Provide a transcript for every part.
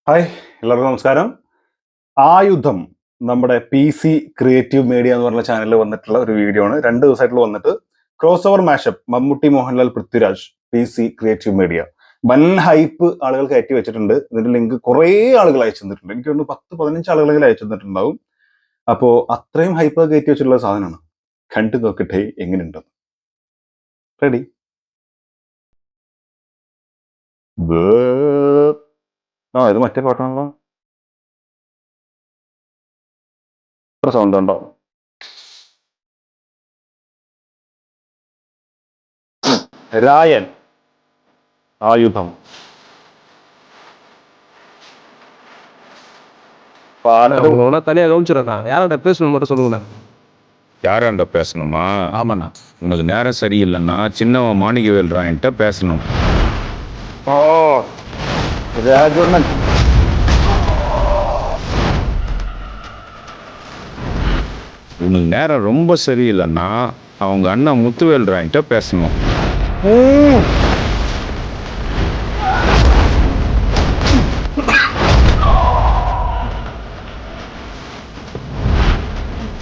Hi, എല്ലാവർക്കും നമസ്കാരം. ആയുധം നമ്മുടെ PC ക്രിയേറ്റീവ് മീഡിയ എന്ന് പറഞ്ഞ ചാനലിൽ വന്നിട്ടുള്ള ഒരു വീഡിയോ ആണ്. 2 ദിവസമായിട്ടുള്ള വന്നിട്ട് cross over mashup Mammootty, Mohanlal, Prithviraj, PC creative media. വൻ ഹൈപ്പ് ആളുകൾ കയറ്റി വെച്ചിട്ടുണ്ട്. ഇതിന്റെ ലിങ്ക് കുറേ ആളുകൾ അയച്ചു തന്നിട്ടുണ്ട്. എനിക്ക് തോന്നുന്നു 10-15 ആളുകളെങ്കിലും അയച്ചു തന്നിട്ടുണ്ടാവും. അപ്പോ അത്രയും ഹൈപ്പ് കയറ്റി വെച്ചിട്ടുള്ള സാധനമാണ്. കണ്ടു നോക്കട്ടെ എങ്ങനെയുണ്ട്. റെഡി? ഇത് മറ്റേ പാട്ടാണല്ലോ. സൗണ്ട് ഉണ്ടോ? രായൻ ആയുധം பாடலும் அவங்களோட தனியாக கவனிச்சிடறா யாரோட பேசணும் மட்டும் சொல்லுங்கண்ணா. யாராண்ட பேசணுமா? ஆமாண்ணா. உனக்கு நேரம் சரியில்லைன்னா சின்னவன் மாணிக்கவேல் ராயன்ட்ட பேசணும். ஓ രാജവർമ്മൻ உனக்கு நேரம் ரொம்ப சரியில்லைன்னா அவங்க அண்ணன் முத்துவேல் ராயன்ட்ட பேசணும்.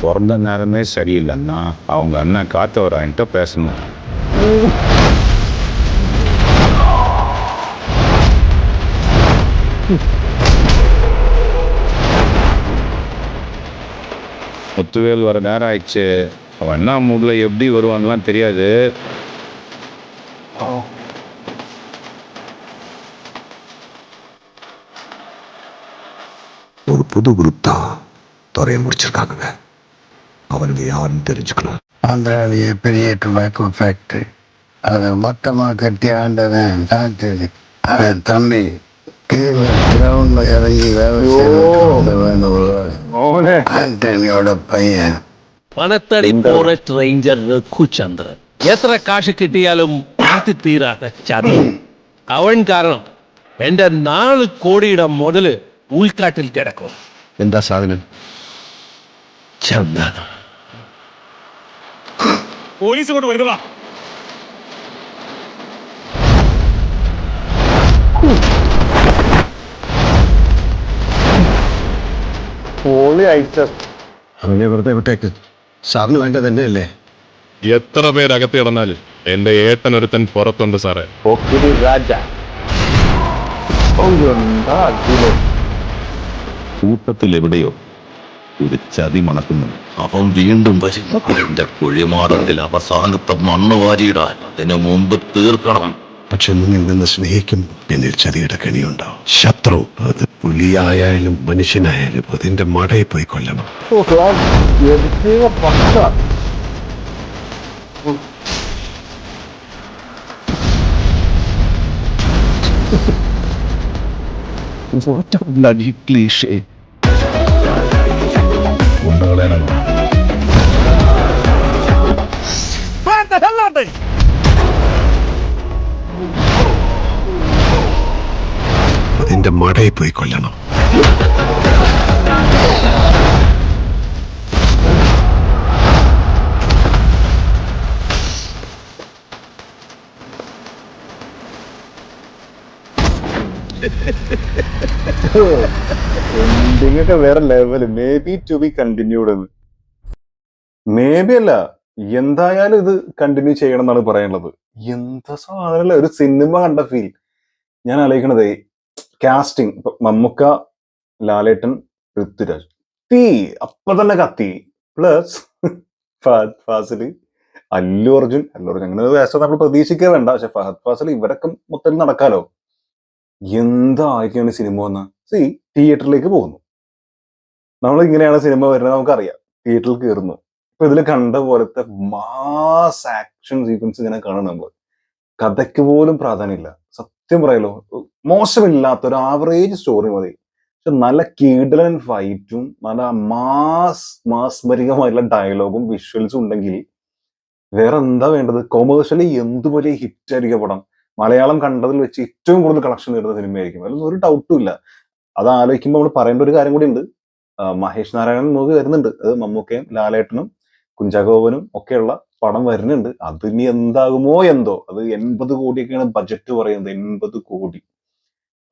பிறந்த நேரமே சரியில்லைன்னா அவங்க அண்ணன் காத்தவராயன்ட்ட பேசணும். முத்துவேல் வர நேரம் ஆயிடுச்சு. அவன் என்ன மூடில் எப்படி வருவான்லாம் தெரியாது. ஒரு புது குரூப் தான் துறைய முடிச்சிருக்காங்க. அவனுக்கு யாருன்னு தெரிஞ்சுக்கணும். ஆந்திராவிய பெரிய டொபாக்கோ ஃபேக்டரி அதை மொத்தமாக கட்டி ஆண்டவன் டாக்டர் அவன் தம்பி கீழே கிரவுண்டில் இறங்கி வேலை മോനെ ஆண்டனியோட பையன் പണത്തടി ഫോറസ്റ്റ് റേഞ്ചർ രഘുചന്ദ്രൻ എത്ര കാശ് കിട്ടിയാലും മാറ്റി തീരാത്ത ചതി. അവൻ കാരണം എന്റെ 4 കോടിയുടെ മുതല് ഉൾക്കാട്ടിൽ കിടക്കും. എന്താ സാധനം? ചന്ദനം. പോലീസ് കൊണ്ട് വരുന്നതാ. പൊളി ഐറ്റം. അവനെ വെറുതെ വിട്ടേക്ക്. സാറിന് വേണ്ടത് തന്നെയല്ലേ? എത്ര പേരകത്ത് കിടന്നാലും എന്റെ ഏട്ടനൊരുത്തൻ പുറത്തുണ്ട് സാറേ. പോക്കിരി രാജ കൂട്ടത്തിൽ എവിടെയോ ഒരു ചതി മണക്കുന്നു. അവൻ വീണ്ടും വരും. എന്റെ കുഴിമാടത്തിൽ അവസാനത്തെ മണ്ണ് വാരിയിടാൻ അതിനു മുമ്പ് തീർക്കണം. പക്ഷെ നീ നിന്ന് സ്നേഹിക്കുമ്പോൾ എന്നിൽ ചതിയുടെ കെണിയുണ്ടാവും. ശത്രു അത് പുലിയായാലും മനുഷ്യനായാലും അതിന്റെ മടയിൽ പോയി കൊല്ലണം. What a bloody cliche. അതിന്റെ മടയിൽ പോയി കൊല്ലണം. എൻഡിങ് ഒക്കെ വേറെ level. May be to be continued. May be അല്ല, എന്തായാലും ഇത് കണ്ടിന്യൂ ചെയ്യണം എന്നാണ് പറയാനുള്ളത്. എന്താ സാധനല്ല, ഒരു സിനിമ കണ്ട ഫീൽ. ഞാൻ ആലോചിക്കണത് കാസ്റ്റിംഗ്. ഇപ്പൊ മമ്മൂക്ക, ലാലേട്ടൻ, പൃഥ്വിരാജ്, തീ അപ്പൊ തന്നെ കത്തി. പ്ലസ് ഫഹദ് ഫാസിൽ, അല്ലു അർജുൻ അങ്ങനെ വേഷം നമ്മൾ പ്രതീക്ഷിക്കുക വേണ്ട. പക്ഷെ ഫഹദ് ഫാസിൽ ഇവരൊക്കെ മൊത്തം നടക്കാലോ. എന്തായിരിക്കാണ് സിനിമ വന്ന തിയേറ്ററിലേക്ക് പോകുന്നു. നമ്മൾ ഇങ്ങനെയാണ് സിനിമ വരുന്നത് നമുക്കറിയാം. തിയേറ്ററിൽ കയറുന്നു. ഇപ്പൊ ഇതിൽ കണ്ട പോലത്തെ മാസ് ആക്ഷൻ സീക്വൻസ് ഇങ്ങനെ കാണണം. നമ്മൾ കഥയ്ക്ക് പോലും പ്രാധാന്യമില്ല. സത്യം പറയലോ, മോശമില്ലാത്ത ഒരു ആവറേജ് സ്റ്റോറി മതി. പക്ഷെ നല്ല കിടിലൻ ഫൈറ്റും നല്ല മാസ്മരികമായിട്ടുള്ള ഡയലോഗും വിഷ്വൽസും ഉണ്ടെങ്കിൽ വേറെ എന്താ വേണ്ടത്? കൊമേഴ്ഷ്യലി എന്തുപോലെ ഹിറ്റ് ആയിരിക്കും പടം. മലയാളം കണ്ടതിൽ വെച്ച് ഏറ്റവും കൂടുതൽ കളക്ഷൻ നേടുന്ന സിനിമയായിരിക്കും. അതിലൊന്നും ഒരു ഡൗട്ടും ഇല്ല. അത് ആലോചിക്കുമ്പോൾ നമ്മൾ പറയേണ്ട ഒരു കാര്യം കൂടി ഉണ്ട്. മഹേഷ് നാരായണൻ മൂവി വരുന്നുണ്ട്. അത് മമ്മൂക്കയും ലാലേട്ടനും കുഞ്ചാക്കോവനും ഒക്കെയുള്ള പടം വരുന്നുണ്ട്. അതിനി എന്താകുമോ എന്തോ. അത് 80 കോടിയൊക്കെയാണ് ബഡ്ജറ്റ് പറയുന്നത്. 80 കോടി.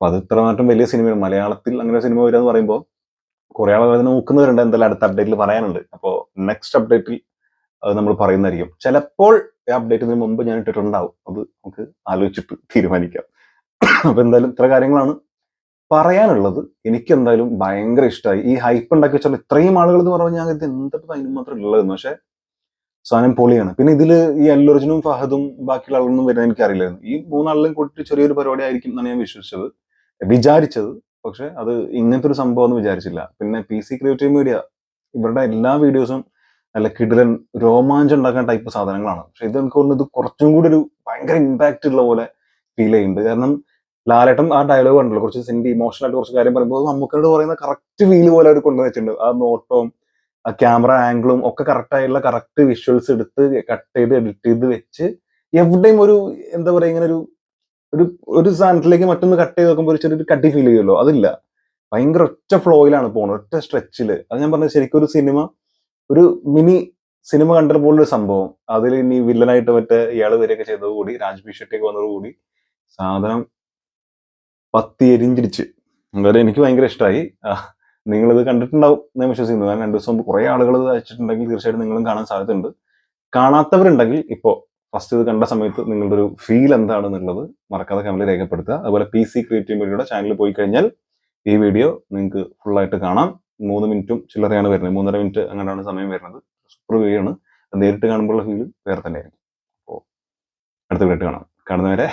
അപ്പൊ അത് ഇത്രമാത്രം വലിയ സിനിമയാണ്. മലയാളത്തിൽ അങ്ങനെ സിനിമ വരിക എന്ന് പറയുമ്പോൾ കുറെ ആളുകൾ അതിനെ നോക്കുന്നവരുണ്ട്. എന്തായാലും അടുത്ത അപ്ഡേറ്റിൽ പറയാനുണ്ട്. അപ്പോൾ നെക്സ്റ്റ് അപ്ഡേറ്റിൽ അത് നമ്മൾ പറയുന്നതായിരിക്കും. ചിലപ്പോൾ ഈ അപ്ഡേറ്റിന് മുമ്പ് ഞാൻ ഇട്ടിട്ടുണ്ടാവും. അത് നമുക്ക് ആലോചിച്ചിട്ട് തീരുമാനിക്കാം. അപ്പൊ എന്തായാലും ഇത്ര കാര്യങ്ങളാണ് പറയാനുള്ളത്. എനിക്ക് എന്തായാലും ഭയങ്കര ഇഷ്ടമായി. ഈ ഹൈപ്പ് ഉണ്ടാക്കി വെച്ചാൽ ഇത്രയും ആളുകൾ എന്ന് പറഞ്ഞാൽ ഞാൻ ഇത് എന്തൊക്കെ അതിന് മാത്രം ഉള്ളതെന്ന്. പക്ഷെ സാധനം പൊളിയാണ്. പിന്നെ ഇതിൽ ഈ അല്ലു അർജുനും ഫഹദും ബാക്കിയുള്ള ആളുകളൊന്നും വരുന്നത് എനിക്കറിയില്ലായിരുന്നു. ഈ മൂന്നാളിലും കൂട്ടി ചെറിയൊരു പരിപാടി ആയിരിക്കും എന്നാണ് ഞാൻ വിചാരിച്ചത്. പക്ഷെ അത് ഇങ്ങനത്തെ ഒരു സംഭവം ഒന്നും വിചാരിച്ചില്ല. പിന്നെ PC ക്രിയേറ്റീവ് മീഡിയ ഇവരുടെ എല്ലാ വീഡിയോസും നല്ല കിടിലൻ രോമാഞ്ചം ഉണ്ടാക്കാൻ ടൈപ്പ് സാധനങ്ങളാണ്. പക്ഷെ ഇത് എനിക്ക് തോന്നുന്നു ഇത് കുറച്ചും കൂടി ഒരു ഭയങ്കര ഇമ്പാക്റ്റ് ഉള്ള പോലെ ഫീൽ ചെയ്യുന്നുണ്ട്. കാരണം ലാലേട്ടൻ ആ ഡയലോഗ് ഉണ്ടല്ലോ, കുറച്ച് സിന്റെ ഇമോഷണൽ ആയിട്ട് കുറച്ച് കാര്യം പറയുമ്പോൾ നമുക്കോട് പറയുന്ന കറക്റ്റ് ഫീല് പോലെ അവർ കൊണ്ടുവച്ചിട്ടുണ്ട്. ആ നോട്ടവും ആ ക്യാമറ ആംഗിളും ഒക്കെ കറക്റ്റ് ആയിട്ടുള്ള കറക്റ്റ് വിഷ്വൽസ് എടുത്ത് കട്ട് ചെയ്ത് എഡിറ്റ് ചെയ്ത് വെച്ച് എവിടെയും ഒരു എന്താ പറയുക ഇങ്ങനെ ഒരു സാധനത്തിലേക്ക് മറ്റൊന്ന് കട്ട് ചെയ്ത് നോക്കുമ്പോൾ ഒരു ചെറിയൊരു കട്ടി ഫീൽ ചെയ്യുമല്ലോ, അതില്ല. ഭയങ്കര ഒറ്റ ഫ്ലോയിലാണ് പോകുന്നത്, ഒറ്റ സ്ട്രെച്ചിൽ. അത് ഞാൻ പറഞ്ഞത് ശരിക്കും ഒരു മിനി സിനിമ കണ്ടത് പോലൊരു സംഭവം. അതിൽ ഇനി വില്ലനായിട്ട് മറ്റേ ഇയാൾ വരെയൊക്കെ ചെയ്തതുകൂടി രാജ്ബി ഷെട്ടിയൊക്കെ വന്നതോടുകൂടി സാധനം പത്തി എരിഞ്ചിരിച്ച്. എന്തായാലും എനിക്ക് ഭയങ്കര ഇഷ്ടമായി. നിങ്ങളിത് കണ്ടിട്ടുണ്ടാവും ഞാൻ വിശ്വസിക്കുന്നു. കാരണം 2 ദിവസം മുമ്പ് കുറെ ആളുകൾ ഇത് അയച്ചിട്ടുണ്ടെങ്കിൽ തീർച്ചയായിട്ടും നിങ്ങളും കാണാൻ സാധ്യതയുണ്ട്. കാണാത്തവരുണ്ടെങ്കിൽ ഇപ്പോൾ ഫസ്റ്റ് ഇത് കണ്ട സമയത്ത് നിങ്ങളുടെ ഒരു ഫീൽ എന്താണെന്നുള്ളത് മറക്കാതെ കമന്റിൽ രേഖപ്പെടുത്തുക. അതുപോലെ PC ക്രിയേറ്റീവ് മീഡിയയുടെ ചാനലിൽ പോയി കഴിഞ്ഞാൽ ഈ വീഡിയോ നിങ്ങൾക്ക് ഫുള്ളായിട്ട് കാണാം. 3 മിനിറ്റും ചില്ലറയാണ് വരുന്നത്, 3.5 മിനിറ്റ് അങ്ങനെയാണ് സമയം വരുന്നത്. സൂപ്പർ വീഡിയോ ആണ്. നേരിട്ട് കാണുമ്പോഴുള്ള ഫീൽ വേറെ തന്നെയായിരിക്കും. അപ്പോൾ അടുത്ത വീഡിയോ കാണാം. കാണുന്നവരെ